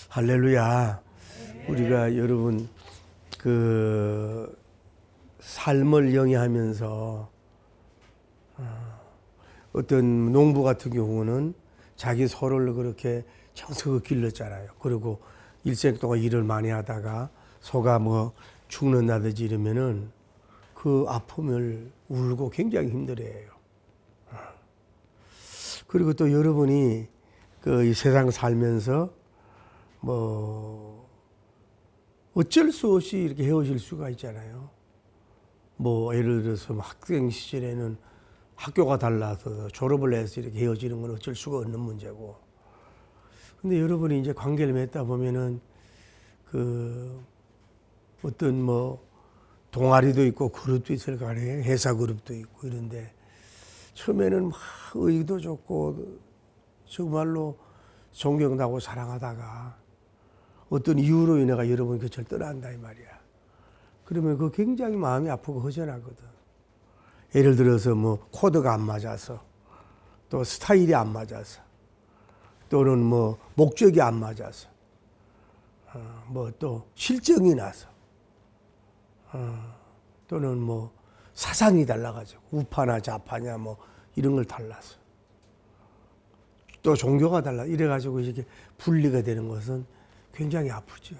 할렐루야. 우리가 여러분 그 삶을 영위하면서 어떤 농부 같은 경우는 자기 소를 그렇게 정성을 길렀잖아요. 그리고 일생 동안 일을 많이 하다가 소가 뭐 죽는다든지 이러면은 그 아픔을 울고 굉장히 힘들어해요. 그리고 또 여러분이 그 이 세상 살면서 뭐 어쩔 수 없이 이렇게 헤어질 수가 있잖아요. 뭐 예를 들어서 학생 시절에는 학교가 달라서 졸업을 해서 이렇게 헤어지는 건 어쩔 수가 없는 문제고. 근데 여러분이 이제 관계를 맺다 보면은 그 어떤 뭐 동아리도 있고 그룹도 있을 거 아니에요. 회사 그룹도 있고 이런데 처음에는 막 의도 좋고 정말로 존경하고 사랑하다가 어떤 이유로 인해가 여러분 그걸 떠난다 이 말이야. 그러면 그 굉장히 마음이 아프고 허전하거든. 예를 들어서 뭐 코드가 안 맞아서 또 스타일이 안 맞아서 또는 뭐 목적이 안 맞아서 뭐 또 실정이 나서 또는 뭐 사상이 달라가지고 우파나 좌파냐 뭐 이런 걸 달라서 또 종교가 달라 이래가지고 이렇게 분리가 되는 것은 굉장히 아프죠.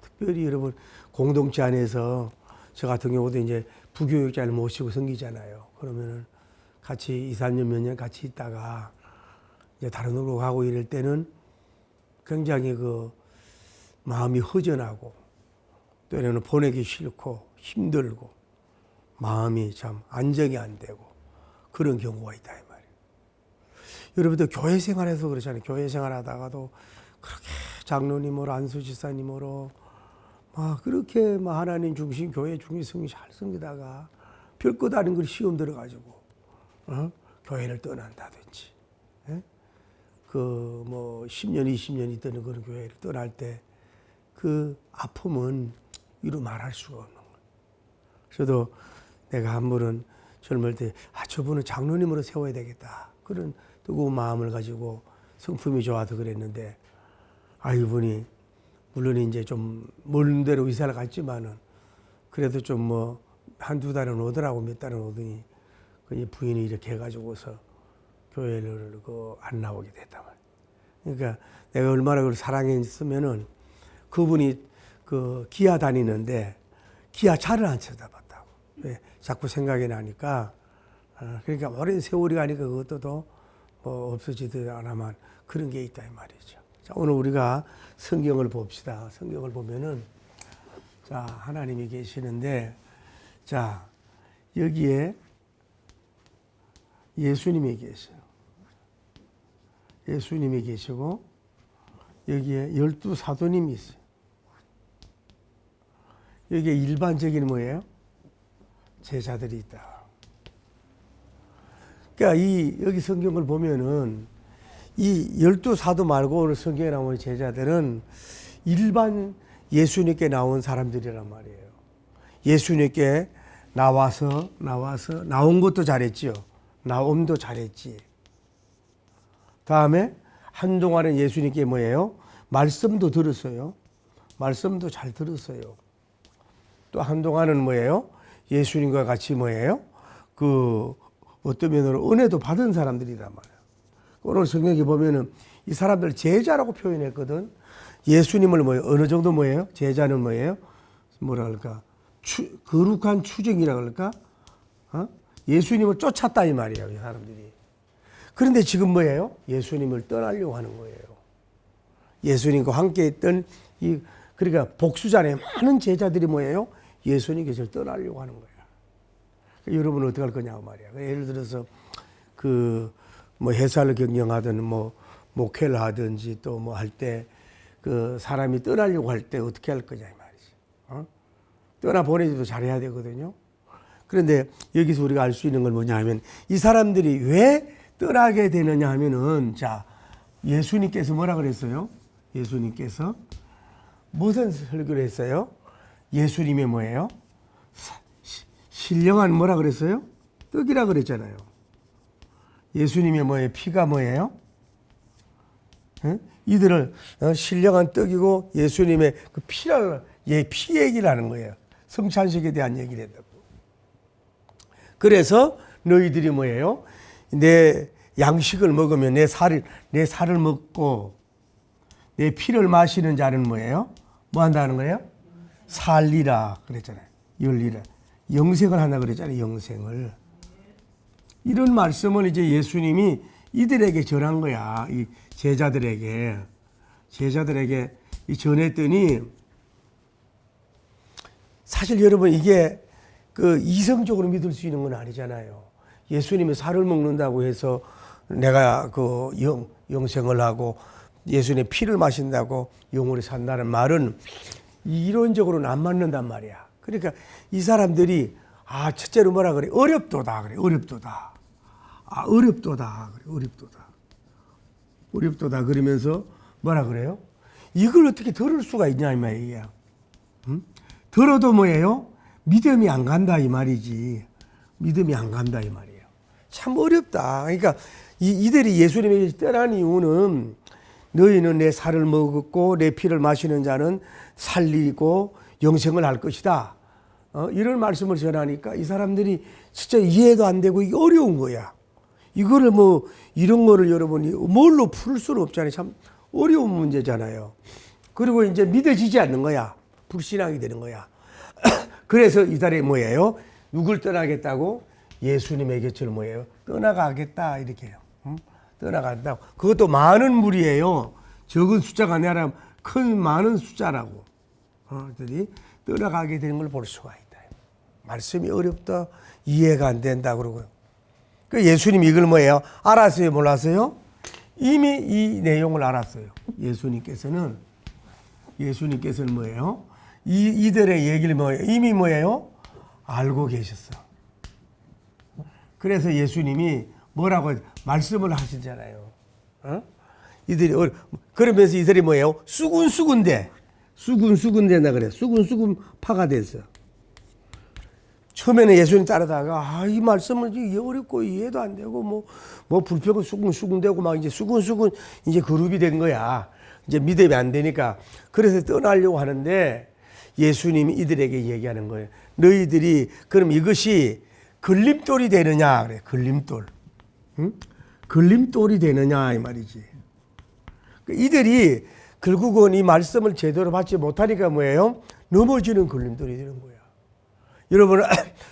특별히 여러분 공동체 안에서 저 같은 경우도 이제 부교육자를 모시고 섬기잖아요. 그러면은 같이 2, 3년 몇 년 같이 있다가 이제 다른 데로 가고 이럴 때는 굉장히 그 마음이 허전하고 때로는 보내기 싫고 힘들고 마음이 참 안정이 안 되고 그런 경우가 있다 이 말이에요. 여러분들 교회 생활에서 그렇잖아요. 교회 생활하다가도 그렇게 장로님으로 안수지사님으로 막 그렇게 막 하나님 중심 교회 중심성이 잘 섬기다가 별것 아닌 걸 시험 들어가지고 교회를 떠난다든지 그 뭐 10년 20년 있던 그런 교회를 떠날 때 그 아픔은 이루 말할 수가 없는 거예요. 저도 내가 한 번은 젊을 때 저분은 장로님으로 세워야 되겠다 그런 뜨거운 마음을 가지고 성품이 좋아서 그랬는데 이분이 물론 이제 좀 먼 데로 이사를 갔지만은 그래도 좀 뭐 한두 달은 오더라고. 몇 달은 오더니 그 부인이 이렇게 해가지고서 교회를 안 나오게 됐단 말이야. 그러니까 내가 얼마나 그걸 사랑했으면은 그분이 그 기아 다니는데 기아 차를 안 쳐다봤다고. 왜? 자꾸 생각이 나니까 그러니까 오랜 세월이 가니까 그것도 뭐 없어지도 않아만 그런 게 있다 이 말이죠. 자, 오늘 우리가 성경을 봅시다. 성경을 보면은 자, 하나님이 계시는데 자, 여기에 예수님이 계셔요. 예수님이 계시고 여기에 12 사도님이 있어요. 여기에 일반적인 뭐예요? 제자들이 있다. 그러니까 여기 성경을 보면은 이 12 사도 말고 오늘 성경에 나오는 제자들은 일반 예수님께 나온 사람들이란 말이에요. 예수님께 나온 것도 잘했지요. 나옴도 잘했지. 다음에 한동안은 예수님께 뭐예요? 말씀도 들었어요. 말씀도 잘 들었어요. 또 한동안은 뭐예요? 예수님과 같이 뭐예요? 그 어떤 면으로 은혜도 받은 사람들이란 말이에요. 오늘 성경에 보면은 이 사람들 제자라고 표현했거든. 예수님을 뭐예요? 어느 정도 뭐예요? 제자는 뭐예요? 뭐라 그럴까? 거룩한 추종이라 그럴까? 예수님을 쫓았다 이 말이에요, 이 사람들이. 그런데 지금 뭐예요? 예수님을 떠나려고 하는 거예요. 예수님과 함께 있던 그러니까 복수자네 많은 제자들이 뭐예요? 예수님께서 떠나려고 하는 거예요. 여러분은 어떻게 할 거냐고 말이야. 예를 들어서 뭐 회사를 경영하든 뭐 목회를 하든지 또 뭐 할 때 그 사람이 떠나려고 할 때 어떻게 할 거냐 이 말이지. 떠나 보내지도 잘해야 되거든요. 그런데 여기서 우리가 알 수 있는 건 뭐냐 하면 이 사람들이 왜 떠나게 되느냐 하면은 자, 예수님께서 뭐라 그랬어요? 예수님께서 무슨 설교를 했어요? 예수님의 뭐예요? 신령한 뭐라 그랬어요? 떡이라 그랬잖아요. 예수님의 뭐예요? 피가 뭐예요? 이들을 신령한 떡이고 예수님의 그 피를 피 얘기를 하는 거예요. 성찬식에 대한 얘기를 했다고. 그래서 너희들이 뭐예요? 내 양식을 먹으면 내 살을 먹고 내 피를 마시는 자는 뭐예요? 뭐 한다는 거예요? 살리라 그랬잖아요. 열리라. 영생을 한다 그랬잖아요. 영생을. 이런 말씀을 이제 예수님이 이들에게 전한 거야. 이 제자들에게 전했더니, 사실 여러분 이게 그 이성적으로 믿을 수 있는 건 아니잖아요. 예수님이 살을 먹는다고 해서 내가 그 영생을 하고 예수님의 피를 마신다고 영원히 산다는 말은 이론적으로는 안 맞는단 말이야. 그러니까 이 사람들이 첫째로 뭐라 그래? 어렵도다 그래. 어렵도다. 어렵도다 그래. 어렵도다 그러면서 뭐라 그래요? 이걸 어떻게 들을 수가 있냐 이 말이야. 들어도 뭐예요? 믿음이 안 간다 이 말이지. 믿음이 안 간다 이 말이에요. 참 어렵다. 그러니까 이들이 예수님에게 떠난 이유는 너희는 내 살을 먹었고 내 피를 마시는 자는 살리고 영생을 할 것이다. 이런 말씀을 전하니까 이 사람들이 진짜 이해도 안 되고 이게 어려운 거야. 이거를 이런 거를 여러분이 뭘로 풀 수는 없잖아요. 참 어려운 문제잖아요. 그리고 이제 믿어지지 않는 거야. 불신앙이 되는 거야. 그래서 이달에 뭐예요? 누굴 떠나겠다고? 예수님의 곁을 뭐예요? 떠나가겠다 이렇게 해요. 떠나간다고. 그것도 많은 무리예요. 적은 숫자가 아니라 많은 숫자라고. 그들이 떠나가게 되는 걸 볼 수가 있다. 말씀이 어렵다. 이해가 안 된다 그러고요. 그 예수님이 이걸 뭐예요? 알았어요? 몰랐어요? 이미 이 내용을 알았어요. 예수님께서는 뭐예요? 이들의 얘기를 뭐예요? 이미 뭐예요? 알고 계셨어. 그래서 예수님이 뭐라고 말씀을 하시잖아요. 그러면서 이들이 뭐예요? 수군수군대나 그래. 수군 파가 됐어. 처음에는 예수님 따르다가 이 말씀은 이게 어렵고 이해도 안 되고 뭐 불평은 수군수군되고 막 이제 수군 이제 그룹이 된 거야. 이제 믿음이 안 되니까 그래서 떠나려고 하는데 예수님이 이들에게 얘기하는 거예요. 너희들이 그럼 이것이 걸림돌이 되느냐 그래. 걸림돌. 응? 걸림돌이 되느냐 이 말이지. 이들이 결국은 이 말씀을 제대로 받지 못하니까 뭐예요? 넘어지는 걸림돌이 되는 거야. 여러분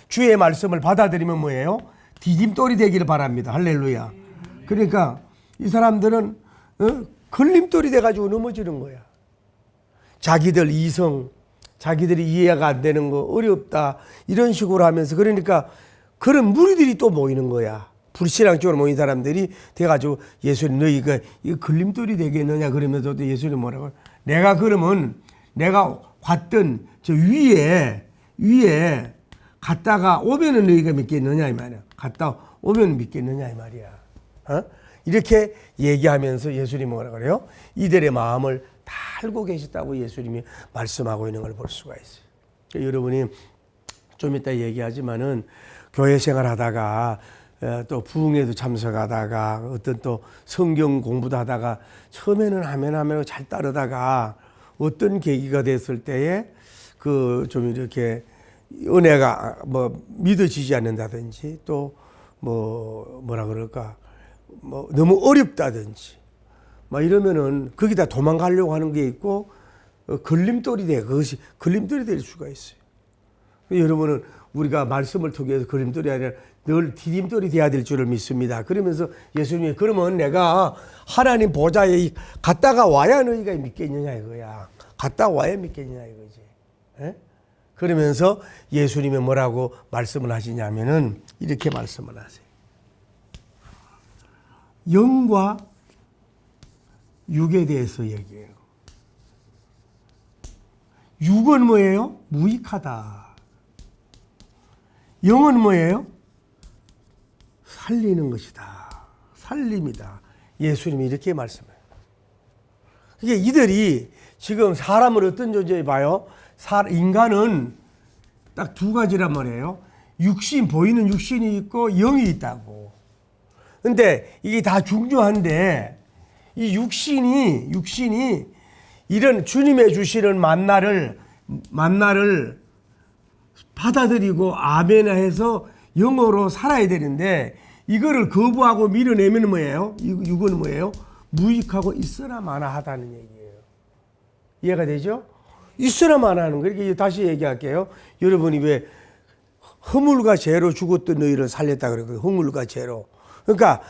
주의 말씀을 받아들이면 뭐예요? 디딤돌이 되기를 바랍니다. 할렐루야. 그러니까 이 사람들은 걸림돌이 돼가지고 넘어지는 거야. 자기들 이성, 자기들이 이해가 안 되는 거 어렵다 이런 식으로 하면서 그러니까 그런 무리들이 또 모이는 거야. 불신앙 쪽으로 모인 사람들이 돼가지고 예수님 너희가 이거 걸림돌이 되겠느냐 그러면서 또 예수님 뭐라고 내가 그러면 내가 갔던 저 위에 갔다가 오면은 너희가 믿겠느냐 이 말이야. 갔다 오면 믿겠느냐 이 말이야. 이렇게 얘기하면서 예수님이 뭐라 그래요? 이들의 마음을 다 알고 계셨다고 예수님이 말씀하고 있는 걸 볼 수가 있어요. 여러분이 좀 이따 얘기하지만은 교회 생활하다가 또 부흥회도 참석하다가 어떤 또 성경 공부도 하다가 처음에는 하면 잘 따르다가 어떤 계기가 됐을 때에 그 좀 이렇게 은혜가 믿어지지 않는다든지 또 뭐라 그럴까 너무 어렵다든지 막 이러면은 거기다 도망가려고 하는 게 있고 걸림돌이 돼. 그것이 걸림돌이 될 수가 있어요. 여러분은 우리가 말씀을 통해서 걸림돌이 아니라 늘 디딤돌이 돼야 될 줄을 믿습니다. 그러면서 예수님이 그러면 내가 하나님 보좌에 갔다가 와야 너희가 믿겠느냐 이거야. 갔다 와야 믿겠느냐 이거지. 에? 그러면서 예수님이 뭐라고 말씀을 하시냐면은 이렇게 말씀을 하세요. 영과 육에 대해서 얘기해요. 육은 뭐예요? 무익하다. 영은 뭐예요? 살리는 것이다. 살림이다. 예수님이 이렇게 말씀해요. 이게 이들이 지금 사람을 어떤 존재에 봐요? 인간은 딱 두 가지란 말이에요. 보이는 육신이 있고 영이 있다고. 근데 이게 다 중요한데 이 육신이 이런 주님의 주시는 만나를 받아들이고 아멘해서 영어로 살아야 되는데 이거를 거부하고 밀어내면 뭐예요? 이건 뭐예요? 무익하고 있으나 마나하다는 얘기예요. 이해가 되죠? 있으나 마나하는 거예요. 이게 다시 얘기할게요. 여러분이 왜 허물과 죄로 죽었던 너희를 살렸다 그러거든요. 허물과 죄로. 그러니까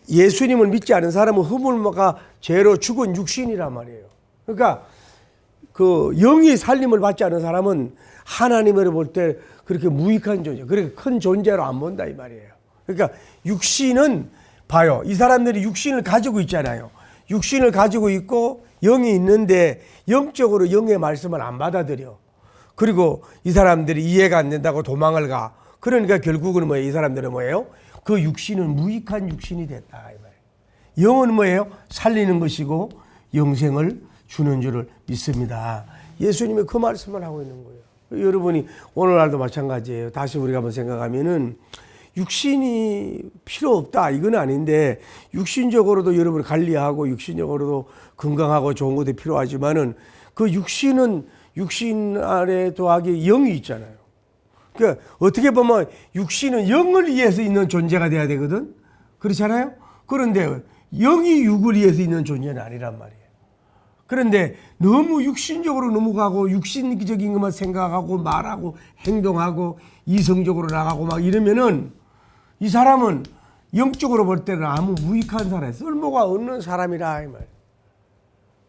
예수님을 믿지 않은 사람은 허물과 죄로 죽은 육신이란 말이에요. 그러니까 그 영이 살림을 받지 않은 사람은 하나님으로 볼 때 그렇게 무익한 존재, 그렇게 큰 존재로 안 본다 이 말이에요. 그러니까 육신은 봐요. 이 사람들이 육신을 가지고 있잖아요. 육신을 가지고 있고 영이 있는데 영적으로 영의 말씀을 안 받아들여. 그리고 이 사람들이 이해가 안 된다고 도망을 가. 그러니까 결국은 뭐예요? 이 사람들은 뭐예요? 그 육신은 무익한 육신이 됐다 이 말이에요. 영은 뭐예요? 살리는 것이고 영생을 주는 줄을 믿습니다. 예수님이 그 말씀을 하고 있는 거예요. 여러분이 오늘날도 마찬가지예요. 다시 우리가 한번 생각하면은 육신이 필요 없다 이건 아닌데 육신적으로도 여러분 관리하고 육신적으로도 건강하고 좋은 것도 필요하지만은 그 육신은 육신 아래 더하기 영이 있잖아요. 그러니까 어떻게 보면 육신은 영을 위해서 있는 존재가 돼야 되거든. 그렇잖아요. 그런데 영이 육을 위해서 있는 존재는 아니란 말이에요. 그런데 너무 육신적으로 넘어가고 육신적인 것만 생각하고 말하고 행동하고 이성적으로 나가고 막 이러면은 이 사람은 영적으로 볼 때는 아무 무익한 사람이에요. 쓸모가 없는 사람이라 이 말.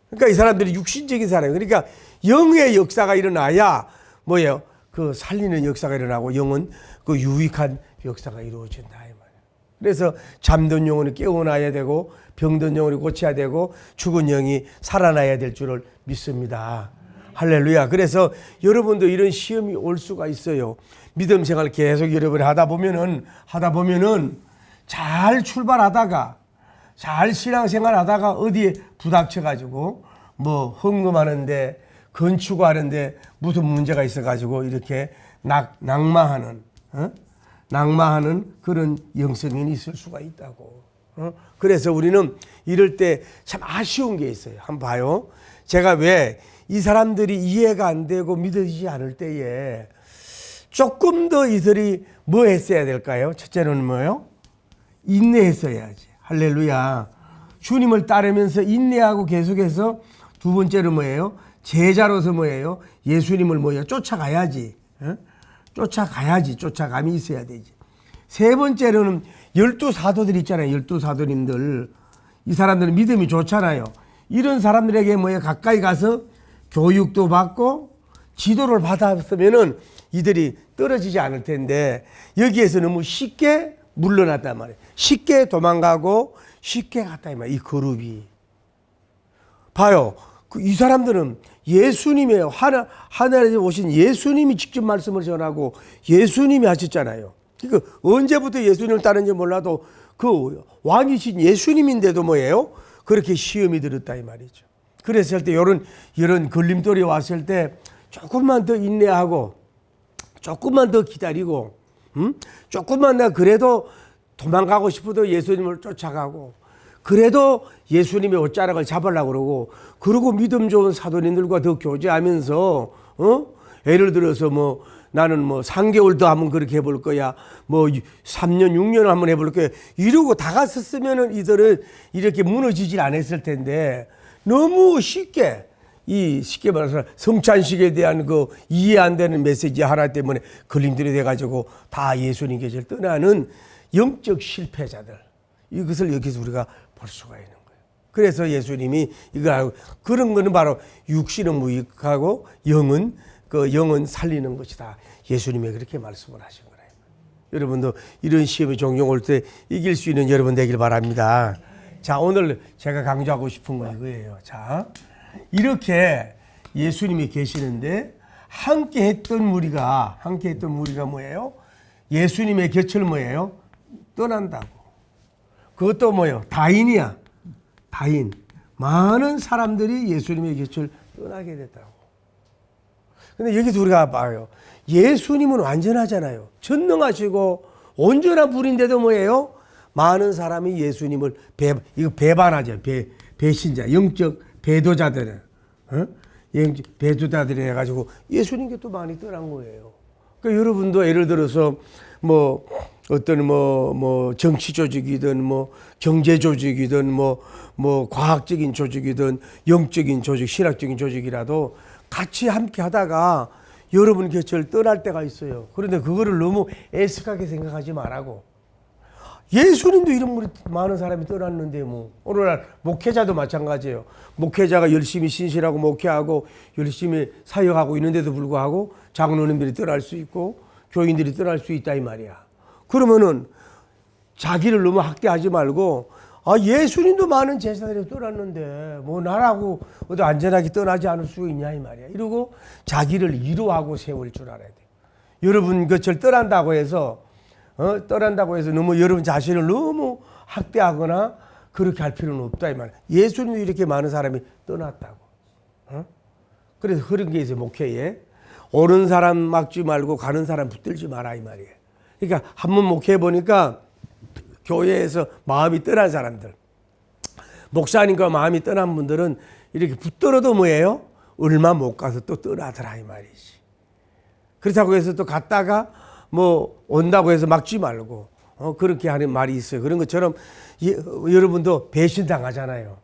그러니까 이 사람들이 육신적인 사람이에요. 그러니까 영의 역사가 일어나야 뭐예요? 그 살리는 역사가 일어나고 영은 그 유익한 역사가 이루어진다 이 말이에요. 그래서 잠든 영혼이 깨어나야 되고 병든 영혼이 고쳐야 되고 죽은 영이 살아나야 될 줄을 믿습니다. 할렐루야. 그래서 여러분도 이런 시험이 올 수가 있어요. 믿음 생활 계속 여러분이 하다 보면은 잘 출발하다가 잘 신앙생활 하다가 어디에 부닥쳐가지고 뭐 헌금하는데 건축하는데 무슨 문제가 있어가지고 이렇게 낙마하는 그런 영성인이 있을 수가 있다고. 그래서 우리는 이럴 때 참 아쉬운 게 있어요. 한번 봐요. 제가 왜 이 사람들이 이해가 안 되고 믿어지지 않을 때에 조금 더 이들이 뭐 했어야 될까요? 첫째는 뭐예요? 인내했어야지. 할렐루야. 주님을 따르면서 인내하고 계속해서 두 번째는 뭐예요? 제자로서 뭐예요? 예수님을 뭐예요? 쫓아가야지. 쫓아감이 있어야 되지. 세 번째로는 12사도들 있잖아요. 12사도님들. 이 사람들은 믿음이 좋잖아요. 이런 사람들에게 뭐예요? 가까이 가서 교육도 받고 지도를 받았으면은 이들이 떨어지지 않을 텐데 여기에서 너무 쉽게 물러났단 말이에요. 쉽게 도망가고 쉽게 갔다 이 말이에요. 이 그룹이. 봐요. 이 사람들은 예수님의 하늘에서 오신 예수님이 직접 말씀을 전하고 예수님이 하셨잖아요. 그러니까 언제부터 예수님을 따르는지 몰라도 그 왕이신 예수님인데도 뭐예요? 그렇게 시험이 들었다 이 말이죠. 그랬을 때 이런 걸림돌이 왔을 때 조금만 더 인내하고 조금만 더 기다리고 조금만 더 그래도 도망가고 싶어도 예수님을 쫓아가고 그래도 예수님의 옷자락을 잡으려고 그러고 믿음 좋은 사도님들과 더 교제하면서 예를 들어서 뭐 나는 뭐 3개월 더 한번 그렇게 해볼 거야. 뭐 3년, 6년 한번 해볼 거야. 이러고 다갔었으면은 이들은 이렇게 무너지질 않았을 텐데 너무 쉽게 쉽게 말해서 성찬식에 대한 그 이해 안 되는 메시지 하나 때문에 걸림돌이 돼가지고 다 예수님 계절 떠나는 영적 실패자들. 이것을 여기서 우리가 볼 수가 있는 거예요. 그래서 예수님이 이걸 알고 그런 거는 바로 육신은 무익하고 영은 살리는 것이다. 예수님이 그렇게 말씀을 하신 거예요. 여러분도 이런 시험이 종종 올 때 이길 수 있는 여러분 되길 바랍니다. 자, 오늘 제가 강조하고 싶은 건 이거예요. 자, 이렇게 예수님이 계시는데 함께 했던 무리가 뭐예요? 예수님의 곁을 뭐예요? 떠난다고. 그것도 뭐예요? 다인이야. 다인. 많은 사람들이 예수님의 곁을 떠나게 됐다고. 근데 여기서 우리가 봐요. 예수님은 완전하잖아요. 전능하시고 온전한 분인데도 뭐예요? 많은 사람이 예수님을 배반하죠. 배신자, 영적 배도자들, 영적 배도자들이 해가지고 예수님께 또 많이 떠난 거예요. 그러니까 여러분도 예를 들어서 뭐 어떤 뭐 정치 조직이든 뭐 경제 조직이든 뭐 과학적인 조직이든 영적인 조직, 신학적인 조직이라도 같이 함께 하다가 여러분 곁을 떠날 때가 있어요. 그런데 그거를 너무 애석하게 생각하지 말라고. 예수님도 이런 많은 사람이 떠났는데 뭐 오늘날 목회자도 마찬가지예요. 목회자가 열심히 신실하고 목회하고 열심히 사역하고 있는데도 불구하고 장로님들이 떠날 수 있고 교인들이 떠날 수 있다 이 말이야. 그러면은 자기를 너무 학대하지 말고 예수님도 많은 제자들이 떠났는데 뭐 나라고 어디 안전하게 떠나지 않을 수 있냐 이 말이야. 이러고 자기를 위로하고 세울 줄 알아야 돼. 여러분 그걸 떠난다고 해서 너무 여러분 자신을 너무 학대하거나 그렇게 할 필요는 없다 이 말이야. 예수님도 이렇게 많은 사람이 떠났다고. 그래서 그런 게 있어요. 목회에 오는 사람 막지 말고 가는 사람 붙들지 마라 이 말이에요. 그러니까 한번 목회해 보니까 교회에서 마음이 떠난 사람들, 목사님과 마음이 떠난 분들은 이렇게 붙들어도 뭐예요? 얼마 못 가서 또 떠나더라 이 말이지. 그렇다고 해서 또 갔다가 뭐 온다고 해서 막지 말고 그렇게 하는 말이 있어요. 그런 것처럼 여러분도 배신 당하잖아요.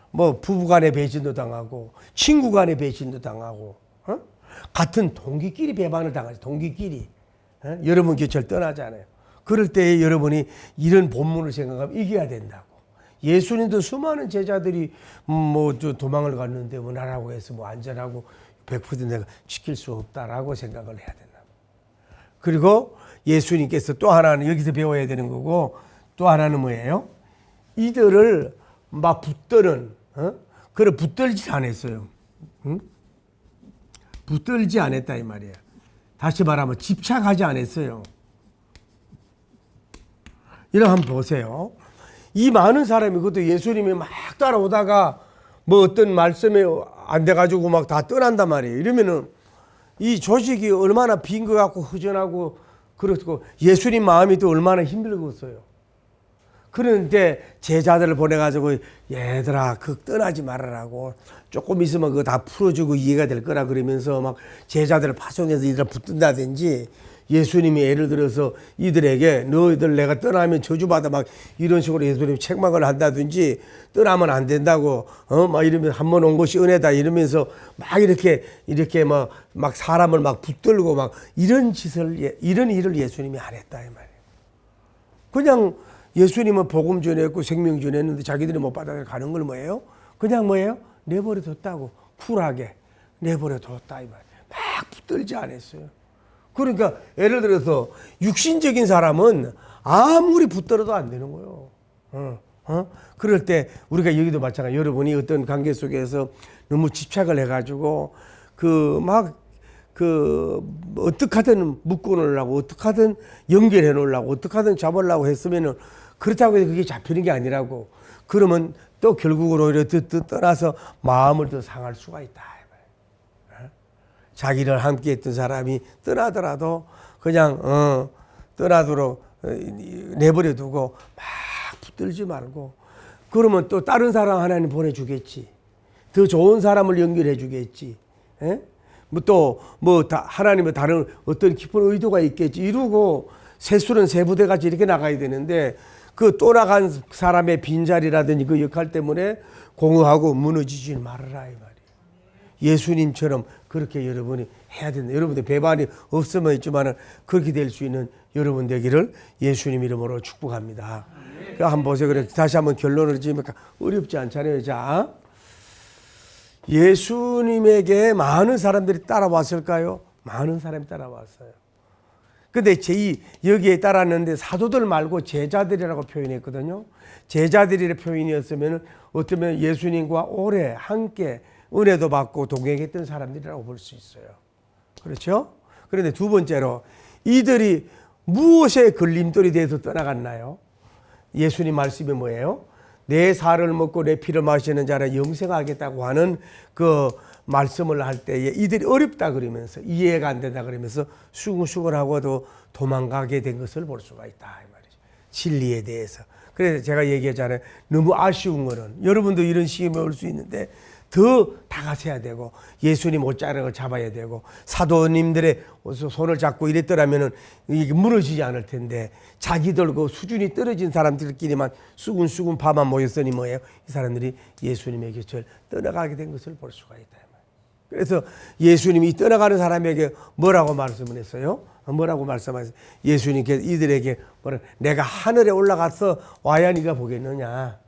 뭐 부부간에 배신도 당하고 친구간에 배신도 당하고 같은 동기끼리 배반을 당하죠. 동기끼리 여러분 곁을 떠나잖아요. 그럴 때 여러분이 이런 본문을 생각하면 이겨야 된다고. 예수님도 수많은 제자들이 뭐 도망을 갔는데 뭐 나라고 해서 뭐 안전하고 100% 내가 지킬 수 없다라고 생각을 해야 된다. 그리고 예수님께서 또 하나는 여기서 배워야 되는 거고 또 하나는 뭐예요? 이들을 막 붙드는 그걸 붙들지 않았어요. 붙들지 않았다 이 말이에요. 다시 말하면 집착하지 않았어요. 이런 한번 보세요. 이 많은 사람이 그것도 예수님이 막 따라오다가 뭐 어떤 말씀에 안 돼가지고 막 다 떠난단 말이에요. 이러면은 이 조직이 얼마나 빈 것 같고 허전하고 그렇고 예수님 마음이 또 얼마나 힘들겠어요. 그런데 제자들을 보내가지고 얘들아 그거 떠나지 말아라고 조금 있으면 그거 다 풀어주고 이해가 될 거라 그러면서 막 제자들을 파송해서 이들 붙든다든지 예수님이 예를 들어서 이들에게 너희들 내가 떠나면 저주받아 막 이런 식으로 예수님이 책망을 한다든지 떠나면 안 된다고 막 이러면서 한 번 온 것이 은혜다 이러면서 막 이렇게 막 사람을 막 붙들고 막 이런 일을 예수님이 안 했다 이 말이에요. 그냥 예수님은 복음 전했고 생명 전했는데 자기들이 못 받아서 가는 걸 뭐예요? 그냥 뭐예요? 내버려 뒀다고 쿨하게 내버려 뒀다 이 말이에요. 막 붙들지 않았어요. 그러니까 예를 들어서 육신적인 사람은 아무리 붙들어도 안 되는 거예요. 그럴 때 우리가 여기도 마찬가지. 여러분이 어떤 관계 속에서 너무 집착을 해가지고 어떻게 하든 묶어 놓으려고 어떻게 하든 연결해 놓으려고 어떻게 하든 잡으려고 했으면은 그렇다고 해서 그게 잡히는 게 아니라고. 그러면 또 결국으로 오히려 떠나서 마음을 더 상할 수가 있다. 자기를 함께 했던 사람이 떠나더라도 그냥 떠나도록 내버려 두고 막 붙들지 말고 그러면 또 다른 사람 하나님 보내주겠지. 더 좋은 사람을 연결해 주겠지. 하나님의 다른 어떤 깊은 의도가 있겠지. 이러고 새술은 새 부대같이 이렇게 나가야 되는데 그 떠나간 사람의 빈자리라든지 그 역할 때문에 공허하고 무너지지 말아라 이 말이에요. 예수님처럼 그렇게 여러분이 해야 된다. 여러분들 배반이 없으면 있지만 그렇게 될 수 있는 여러분 되기를 예수님 이름으로 축복합니다. 한번 보세요. 그래 다시 한번 결론을 지으니까 어렵지 않잖아요. 자, 예수님에게 많은 사람들이 따라왔을까요? 많은 사람이 따라왔어요. 근데 여기에 따랐는데 사도들 말고 제자들이라고 표현했거든요. 제자들이라는 표현이었으면 어쩌면 예수님과 오래 함께 은혜도 받고 동행했던 사람들이라고 볼 수 있어요. 그렇죠? 그런데 두 번째로 이들이 무엇에 걸림돌이 돼서 떠나갔나요? 예수님 말씀이 뭐예요? 내 살을 먹고 내 피를 마시는 자는 영생하겠다고 하는 그 말씀을 할 때에 이들이 어렵다 그러면서 이해가 안 된다 그러면서 수근수근하고도 도망가게 된 것을 볼 수가 있다 이 말이죠. 진리에 대해서. 그래서 제가 얘기했잖아요. 너무 아쉬운 거는 여러분도 이런 시험에 올 수 있는데 더 다가서야 되고 예수님 옷자락을 잡아야 되고 사도님들의 손을 잡고 이랬더라면은 이게 무너지지 않을 텐데 자기들 그 수준이 떨어진 사람들끼리만 수군수군 밥만 모였으니 뭐예요? 이 사람들이 예수님의 곁을 떠나가게 된 것을 볼 수가 있다. 그래서 예수님이 떠나가는 사람에게 뭐라고 말씀을 했어요? 뭐라고 말씀하셨어요? 예수님께서 이들에게 내가 하늘에 올라가서 와야 네가 보겠느냐?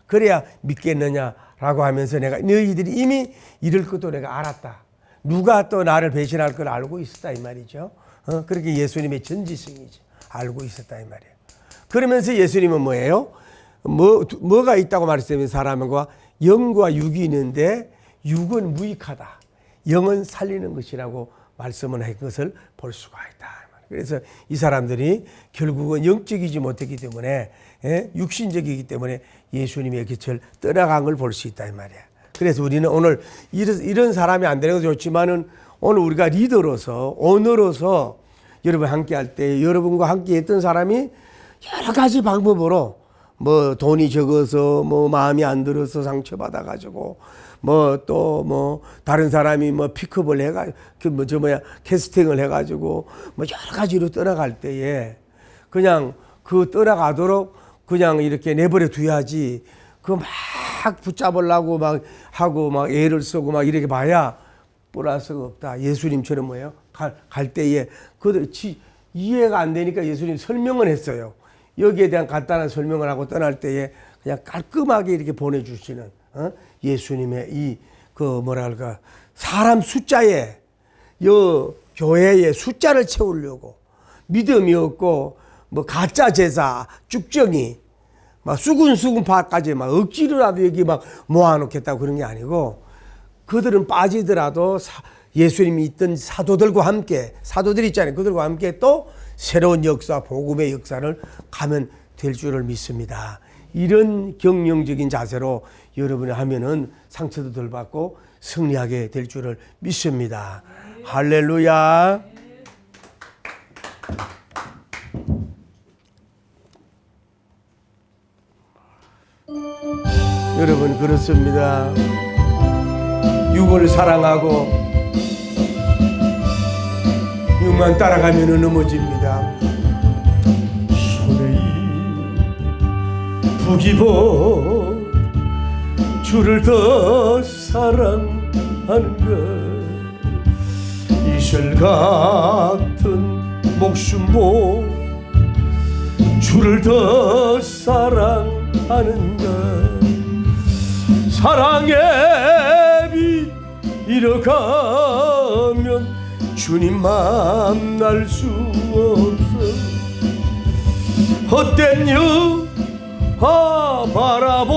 그래야 믿겠느냐? 라고 하면서 내가 너희들이 이미 이럴 것도 내가 알았다. 누가 또 나를 배신할 걸 알고 있었다 이 말이죠. 그렇게 예수님의 전지성이죠. 알고 있었다 이 말이에요. 그러면서 예수님은 뭐예요? 뭐가 있다고 말했으면 사람과 영과 육이 있는데 육은 무익하다. 영은 살리는 것이라고 말씀을 한 것을 볼 수가 있다. 그래서 이 사람들이 결국은 영적이지 못했기 때문에 육신적이기 때문에 예수님의 곁을 떠나간 걸 볼 수 있다 이 말이야. 그래서 우리는 오늘 이런 사람이 안 되는 것도 좋지만은 오늘 우리가 리더로서 오너로서 여러분 함께 할 때 여러분과 함께 했던 사람이 여러 가지 방법으로 뭐 돈이 적어서 뭐 마음이 안 들어서 상처받아 가지고 뭐 또 뭐 다른 사람이 뭐 픽업을 해가지고 캐스팅을 해가지고 뭐 여러 가지로 떠나갈 때에 그냥 그 떠나가도록 그냥 이렇게 내버려 둬야지 그 막 붙잡으려고 막 하고 막 애를 쓰고 막 이렇게 봐야 플러스가 없다. 예수님처럼 뭐예요? 갈 때에 그들 이해가 안 되니까 예수님 설명을 했어요. 여기에 대한 간단한 설명을 하고 떠날 때에 그냥 깔끔하게 이렇게 보내주시는 예수님의 이 그 뭐랄까 사람 숫자에 요 교회의 숫자를 채우려고 믿음이 없고 뭐 가짜 제사 쭉정이 막 수군수군파까지 막 억지로라도 여기 막 모아놓겠다고 그런 게 아니고 그들은 빠지더라도 예수님이 있던 사도들과 함께 사도들 있잖아요. 그들과 함께 또 새로운 역사 복음의 역사를 가면 될 줄을 믿습니다. 이런 경영적인 자세로 여러분이 하면은 상처도 덜 받고 승리하게 될 줄을 믿습니다. 할렐루야. 여러분 그렇습니다. 육을 사랑하고 육만 따라가면 넘어집니다. 부기보 주를 더 사랑하는 것 이슬 같은 목숨보 주를 더 사랑하는 것 사랑의 빛 잃어가면 주님 만날 수 없어 헛된 영 바라보며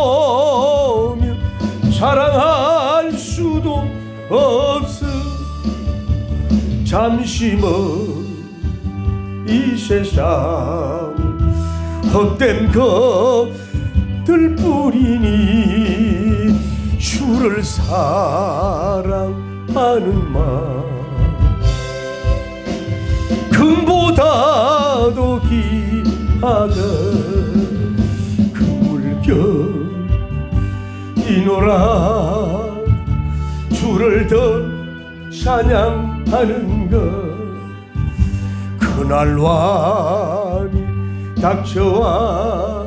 사랑할 수도 없어 잠시 먼 이 세상 헛된 것들 뿐이니 주를 사랑하는 마음 금보다도 귀하다 이노라 주를 더 찬양하는 것 그날 왕이 닥쳐와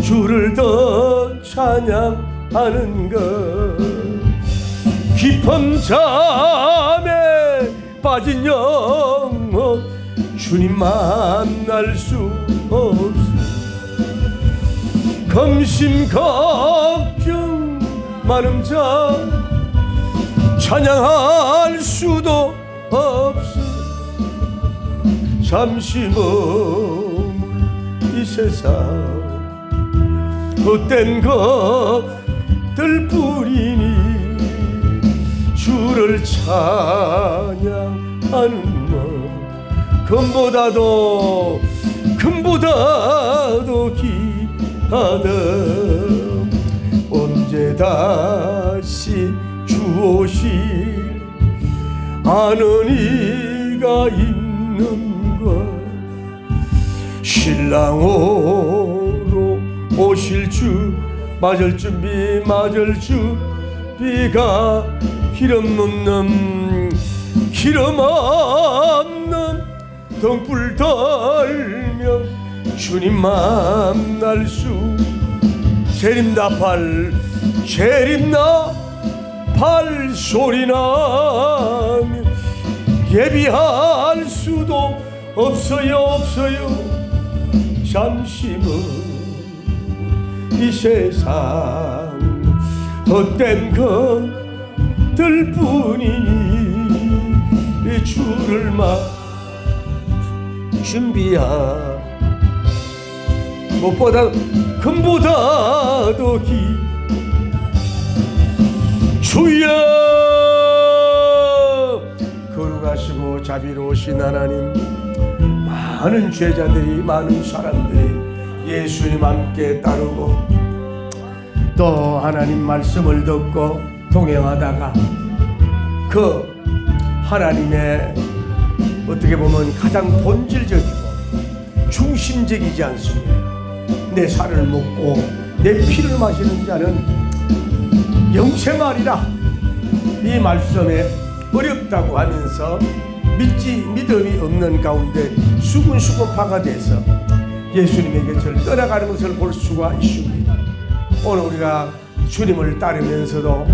주를 더 찬양하는 것 깊은 잠에 빠진 영혼 주님 만날 수 없어 검심 걱정 많은 자 찬양할 수도 없어 잠시 머물 이 세상 헛된 것들 뿐이니 주를 찬양하는 마음 금보다도 하다 언제 다시 주 오실 아는 이가 있는가 신랑 오실 주 맞을 준비 맞을 준비가 기름 없는 등불 달며 주님 만날 수 재림나 발 소리 나며 예비할 수도 없어요 잠시만 이 세상 헛된 것들 뿐이니 주를 준비하 무엇보다 금보다도 주여 거룩하시고 자비로우신 하나님, 많은 제자들이 많은 사람들이 예수님 함께 따르고 또 하나님 말씀을 듣고 동행하다가 그 하나님의 어떻게 보면 가장 본질적이고 중심적이지 않습니까? 내 살을 먹고 내 피를 마시는 자는 영생하리라, 이 말씀에 어렵다고 하면서 믿음이 없는 가운데 수군수군 파가 돼서 예수님의 곁을 떠나가는 것을 볼 수가 있습니다. 오늘 우리가 주님을 따르면서도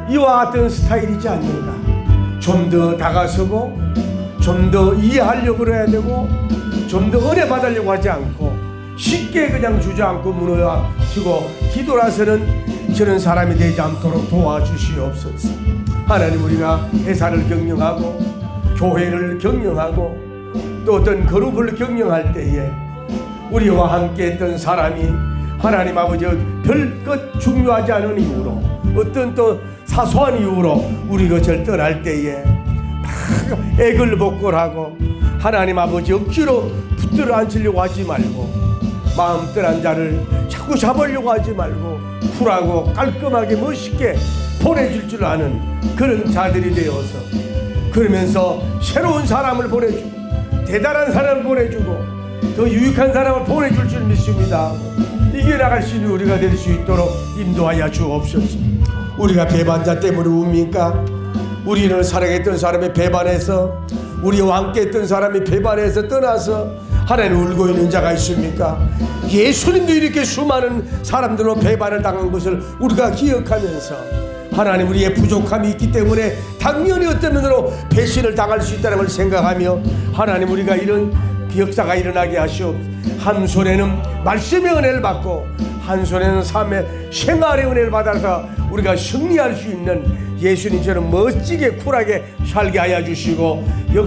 이와 같은 스타일이지 않는가, 좀 더 다가서고 좀 더 이해하려고 해야 되고 좀 더 은혜 받으려고 하지 않고 쉽게 그냥 주저앉고 무너지고 기도라서는 저런 사람이 되지 않도록 도와주시옵소서. 하나님, 우리가 회사를 경영하고 교회를 경영하고 또 어떤 그룹을 경영할 때에 우리와 함께 했던 사람이 하나님 아버지 별것 중요하지 않은 이유로 어떤 또 사소한 이유로 우리 것을 떠날 때에 막 애걸복걸하고 하나님 아버지 억지로 붙들어 앉히려고 하지 말고 마음 떠난 자를 자꾸 잡으려고 하지 말고 쿨하고 깔끔하게 멋있게 보내줄 줄 아는 그런 자들이 되어서, 그러면서 새로운 사람을 보내주고 대단한 사람을 보내주고 더 유익한 사람을 보내줄 줄 믿습니다. 이겨나갈 수 있는 우리가 될 수 있도록 인도하여 주옵소서. 우리가 배반자 때문에 웁니까? 우리를 사랑했던 사람이 배반해서, 우리와 함께 했던 사람이 배반해서 떠나서 하나님 울고 있는 자가 있습니까? 예수님도 이렇게 수많은 사람들로 배반을 당한 것을 우리가 기억하면서 하나님, 우리의 부족함이 있기 때문에 당연히 어떤 면으로 배신을 당할 수 있다는 걸 생각하며 하나님, 우리가 이런 역사가 일어나게 하시옵소서. 한 손에는 말씀의 은혜를 받고 한 손에는 삶의 생활의 은혜를 받아서 우리가 승리할 수 있는 예수님처럼 멋지게 쿨하게 살게 하여 주시고